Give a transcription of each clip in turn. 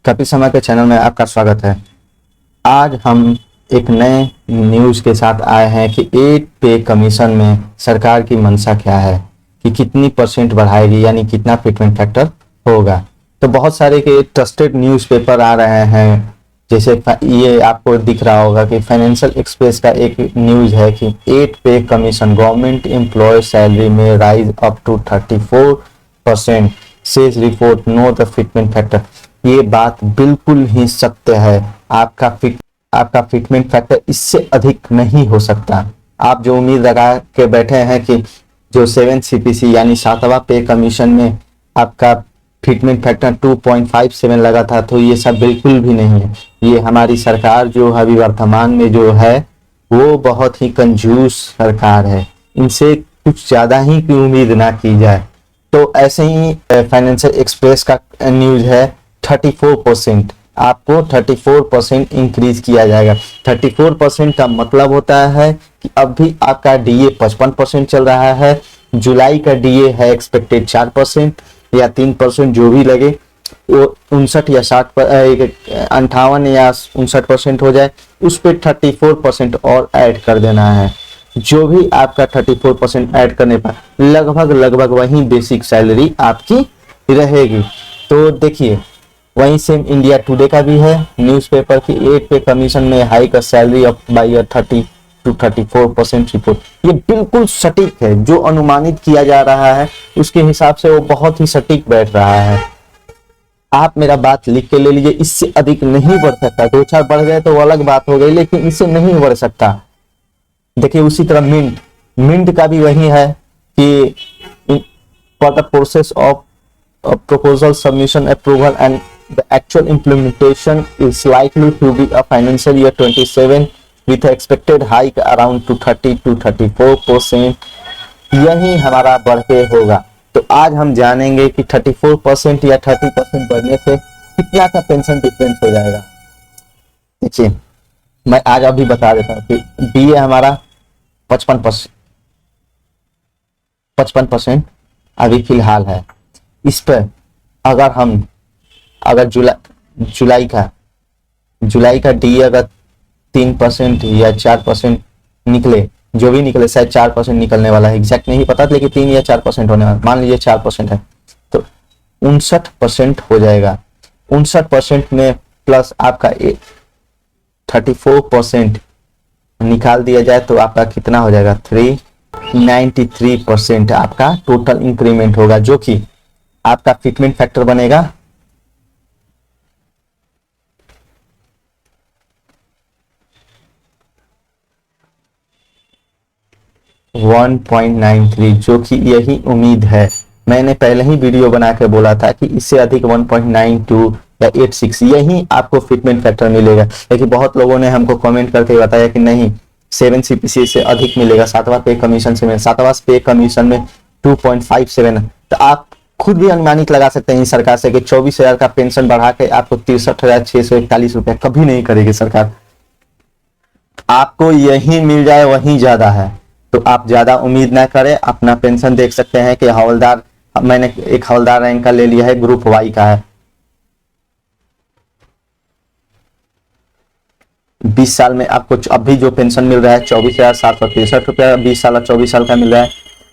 कपिल शर्मा के चैनल में आपका स्वागत है। आज हम एक नए न्यूज़ के साथ आए हैं कि 8 पे कमीशन में सरकार की मंशा क्या है कि कितनी परसेंट बढ़ाएगी, यानी कितना फिटमेंट फैक्टर होगा। तो बहुत सारे के ट्रस्टेड न्यूज़पेपर आ रहे हैं, जैसे ये आपको दिख रहा होगा कि फाइनेंशियल एक्सप्रेस का एक न्यूज़ है कि 8 pay commission government employ salary में rise up to 34%, says report know the fitment factor. ये बात बिल्कुल ही सत्य है। आपका फिटमेंट फैक्टर इससे अधिक नहीं हो सकता। आप जो उम्मीद लगा के बैठे हैं कि जो 7 CPC यानी 7वां पे कमीशन में आपका फिटमेंट फैक्टर 2.57 लगा था, तो ये सब बिल्कुल भी नहीं है। ये हमारी सरकार जो अभी वर्तमान में जो है वो बहुत ही कंजूस सरकार है, इनसे कुछ ज़्यादा ही की उम्मीद ना की जाए। तो ऐसे ही फाइनेंशियल एक्सप्रेस का न्यूज़ है 34%, आपको 34% इंक्रीज किया जाएगा। 34% का मतलब होता है कि अब भी आपका DA 55% चल रहा है। जुलाई का DA है एक्सपेक्टेड 4% या 3%, जो भी लगे वो 59 या 60 58 या 59% हो जाए, उस पर 34% और ऐड कर देना है। जो भी आपका 34% ऐड करने पर लगभग वही बेसिक सैलरी आपकी रहेगी। तो देखिए, वहीं सेम इंडिया टुडे का भी है न्यूज़पेपर की 8 पे कमीशन में hike salary up by 30 to 34% report. ये बिल्कुल सटीक है, जो अनुमानित किया जा रहा है उसके हिसाब से वो बहुत ही सटीक बैठ रहा है। आप मेरा बात लिख के ले लीजिए, इससे अधिक नहीं बढ़ सकता। 2-4 बढ़ गए तो वो अलग बात हो गई, लेकिन इससे नहीं बढ़ सकता। देखिए, उसी तरह मिंट का भी वही है कि for the process of proposal submission approval and the actual implementation is likely to be a financial year 27 with expected hike around to 30 to 34%। यही हमारा बढ़ के होगा। तो आज हम जानेंगे कि 34% या 30% बढ़ने से कितना का पेंशन डिफरेंस हो जाएगा। देखिए, मैं आज अभी बता देता हूँ कि DA हमारा 55% अभी फिलहाल है। इस पर अगर जुलाई का DA अगर 3% या 4% निकले, जो भी निकले, शायद 4% निकलने वाला है, एग्जैक्ट नहीं पता, लेकिन 3 या 4% होने वाला, मान लीजिए 4% है, तो 59% हो जाएगा। 59% में प्लस आपका 34% निकाल दिया जाए तो आपका कितना हो जाएगा, 393% आपका टोटल इंक्रीमेंट होगा, जो कि आपका फिटमेंट फैक्टर बनेगा 1.93, जो कि यही उम्मीद है। मैंने पहले ही वीडियो बना के बोला था कि इससे अधिक 1.92 या 86 यही आपको फिटमेंट फैक्टर मिलेगा। लेकिन बहुत लोगों ने हमको कमेंट करके बताया कि नहीं, 7 CPC से अधिक मिलेगा, 7वां पे कमीशन से मिलेगा। 7वां पे कमीशन में 2.57। तो आप खुद भी अनुमानित लगा सकते हैं सरकार से कि 24,000 का पेंशन बढ़ा के आपको 63,641 रुपया कभी नहीं करेगी सरकार। आपको यही मिल जाए वही ज्यादा है, तो आप ज्यादा उम्मीद ना करें। अपना पेंशन देख सकते हैं कि हवलदार, मैंने एक हवलदार रैंक का ले लिया है, ग्रुप वाई का है। 20 साल में आपको अभी जो पेंशन मिल रहा है 24,763 रुपया, 20 साल और 24 साल का मिल रहा है।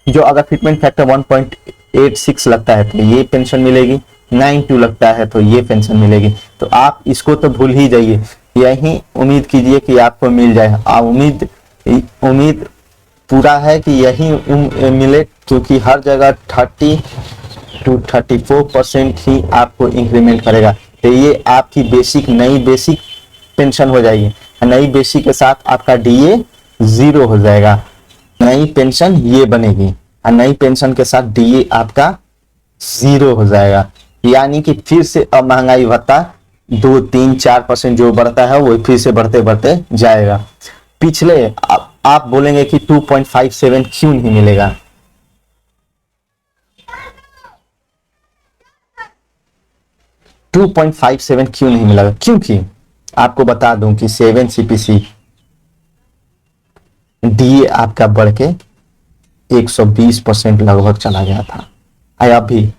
जो अगर फिटमेंट फैक्टर 1.86 लगता है तो ये पेंशन मिलेगी, 92 लगता है तो ये पेंशन मिलेगी। तो आप इसको तो भूल ही जाइए, यही उम्मीद कीजिए कि आपको मिल जाए। उम्मीद पूरा है कि यही मिले, क्योंकि हर जगह 30 to 34% ही आपको इंक्रीमेंट करेगा। तो ये आपकी नई बेसिक पेंशन हो जाएगी। नई बेसिक के साथ आपका DA 0 हो जाएगा, नई पेंशन ये बनेगी, और नई पेंशन के साथ DA आपका 0 हो जाएगा। यानी कि फिर से अब महंगाई भत्ता 2, 3, 4% जो बढ़ता है वो फिर से बढ़ते बढ़ते जाएगा। पिछले आप बोलेंगे कि 2.57 क्यों नहीं मिलेगा। 2.57 क्यों नहीं मिलेगा, क्योंकि आपको बता दूं कि 7 CPC DA आपका बढ़ के 120% लगभग चला गया था। अभी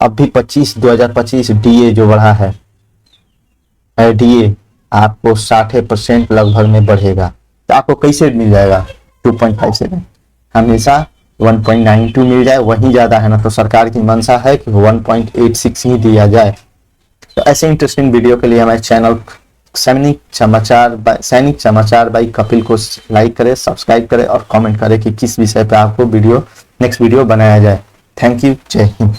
2025 DA जो बढ़ा है डीए आपको 60% लगभग में बढ़ेगा। तो आपको कैसे मिल जाएगा 2.57, हमेशा 1.92 मिल जाए वही ज़्यादा है ना। तो सरकार की मंशा है कि 1.86 ही दिया जाए। तो ऐसे इंटरेस्टिंग वीडियो के लिए हमारे चैनल सैनिक समाचार बाई कपिल को लाइक करें, सब्सक्राइब करें और कमेंट करें कि किस विषय पर आपको नेक्स्ट वीडियो बनाया जाए। थैंक यू, जय हिंद।